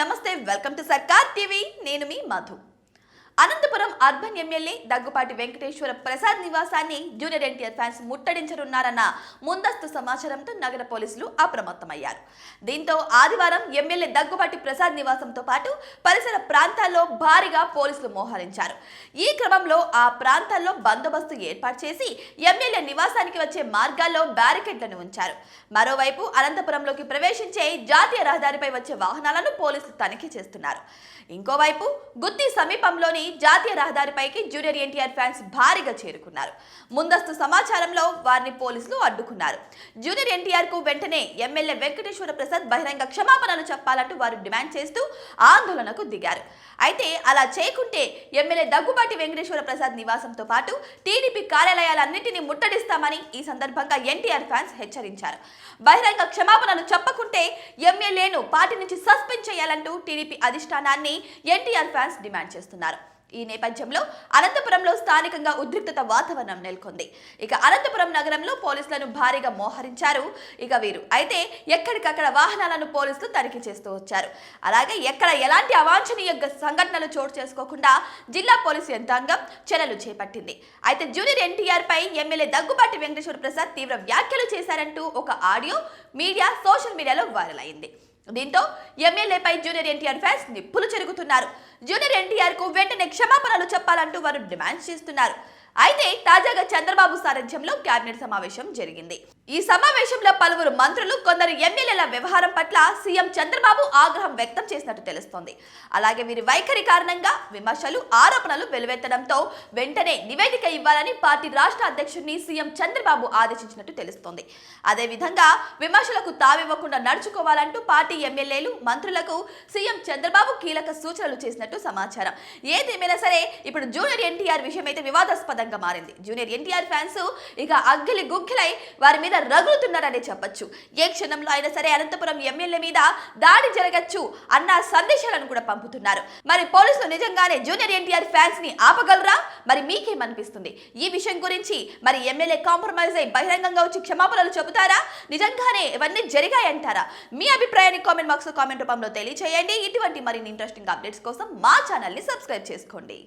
నమస్తే welcome to సర్కార్ TV నేను మీ మధు అనంతపురం అర్బన్ ఎమ్మెల్యే దగ్గుపాటి వెంకటేశ్వర ప్రసాద్ నివాసాన్ని జూనియర్ ఎన్టీఆర్ ఫ్యాన్స్ ముట్టడించనున్నారన్న ముందస్తు సమాచారంతో నగర పోలీసులు అప్రమత్తమయ్యారు. దీంతో ఆదివారం ఎమ్మెల్యే దగ్గుపాటి ప్రసాద్ నివాసంతో పాటు పరిసర ప్రాంతాల్లో భారీగా పోలీసులు మోహరించారు. ఈ క్రమంలో ఆ ప్రాంతాల్లో బందోబస్తు ఏర్పాటు చేసి ఎమ్మెల్యే నివాసానికి వచ్చే మార్గాల్లో బ్యారికేడ్లను ఉంచారు. మరోవైపు అనంతపురంలోకి ప్రవేశించే జాతీయ రహదారిపై వచ్చే వాహనాలను పోలీసులు తనిఖీ చేస్తున్నారు. ఇంకోవైపు గుత్తి సమీపంలోని జాతీయ రహదారిపైకి జూనియర్ ఎన్టీఆర్ ఫ్యాన్స్ భారీగా చేరుకున్నారు. ముందస్తు సమాచారంలో వారిని పోలీసులు అడ్డుకున్నారు. జూనియర్ ఎన్టీఆర్ కు వెంటనే ఎమ్మెల్యే వెంకటేశ్వర ప్రసాద్ బహిరంగ క్షమాపణలు చెప్పాలంటూ వారు డిమాండ్ చేస్తూ ఆందోళనకు దిగారు. అయితే అలా చేయకుంటే ఎమ్మెల్యే దగ్గుపాటి వెంకటేశ్వర ప్రసాద్ నివాసంతో పాటు టీడీపీ కార్యాలయాలన్నింటినీ ముట్టడిస్తామని ఈ సందర్భంగా ఎన్టీఆర్ ఫ్యాన్స్ హెచ్చరించారు. బహిరంగ క్షమాపణలు చెప్పకుంటే ఎమ్మెల్యేను పార్టీ నుంచి సస్పెండ్ చేయాలంటూ టీడీపీ అధిష్టానాన్ని ఎన్టీఆర్ ఫ్యాన్స్ డిమాండ్ చేస్తున్నారు. ఈ నేపథ్యంలో అనంతపురంలో స్థానికంగా ఉద్రిక్తత వాతావరణం నెలకొంది. ఇక అనంతపురం నగరంలో పోలీసులను భారీగా మోహరించారు వీరు. అయితే ఎక్కడికక్కడ వాహనాలను పోలీసులు తనిఖీ చేస్తూ వచ్చారు. అలాగే ఎక్కడ ఎలాంటి అవాంఛనీయ సంఘటనలు చోటు చేసుకోకుండా జిల్లా పోలీసు యంత్రాంగం చర్యలు చేపట్టింది. అయితే జూనియర్ ఎన్టీఆర్ పై ఎమ్మెల్యే దగ్గుపాటి వెంకటేశ్వర ప్రసాద్ తీవ్ర వ్యాఖ్యలు చేశారంటూ ఒక ఆడియో మీడియా సోషల్ మీడియాలో వైరల్ అయింది. దీంతో ఎమ్మెల్యేపై జూనియర్ ఎన్టీఆర్ ఫ్యాన్స్ నిప్పులు చెరుగుతున్నారు. జూనియర్ ఎన్టీఆర్ కు వెంటనే క్షమాపణలు చెప్పాలంటూ వారు డిమాండ్ చేస్తున్నారు. అయితే తాజాగా చంద్రబాబు సారథ్యంలో కేబినెట్ సమావేశం జరిగింది. ఈ సమావేశంలో పలువురు మంత్రులు కొందరు ఎమ్మెల్యేల వ్యవహారం పట్ల సీఎం చంద్రబాబు ఆగ్రహం వ్యక్తం చేసినట్టు తెలుస్తోంది. అలాగే వీరి వైఖరి కారణంగా విమర్శలు ఆరోపణలు వెలువెత్తడంతో వెంటనే నివేదిక ఇవ్వాలని పార్టీ రాష్ట్ర అధ్యక్షుడిని సీఎం చంద్రబాబు ఆదేశించినట్టు తెలుస్తోంది. అదేవిధంగా విమర్శలకు తావివ్వకుండా నడుచుకోవాలంటూ పార్టీ ఎమ్మెల్యేలు మంత్రులకు సీఎం చంద్రబాబు కీలక సూచనలు చేసినట్టు సమాచారం. ఏదేమైనా సరే ఇప్పుడు జూనియర్ ఎన్టీఆర్ విషయం అయితే వివాదాస్పదంగా మారింది. జూనియర్ ఎన్టీఆర్ ఫ్యాన్స్ అగ్గిలి గుగ్గిలై వారి మీద రగులుతున్నారనే చెప్పొచ్చు. ఏ క్షణంలో అయినా సరే అనంతపురం ఎమ్మెల్యే మీద దాడి జరగచ్చు అన్న సందేశాలను కూడా పంపుతున్నారు. మరి పోలీసులు నిజంగానే జూనియర్ ఎన్టీఆర్ ఫ్యాన్స్ ని ఆపగలరా? మరి మీకేమనిపిస్తుంది? ఈ విషయం గురించి మరి ఎమ్మెల్యే కాంప్రమైజ్ అయి బహిరంగంగా వచ్చి క్షమాపణలు చెబుతారా? నిజంగానే ఇవన్నీ జరిగాయంటారా? మీ అభిప్రాయాన్ని కామెంట్ బాక్స్ లో కామెంట్ రూపంలో తెలియచేయండి. ఇటువంటి మరిన్ని ఇంట్రెస్టింగ్ అప్డేట్స్ కోసం మా ఛానల్ ని సబ్స్క్రైబ్ చేసుకోండి.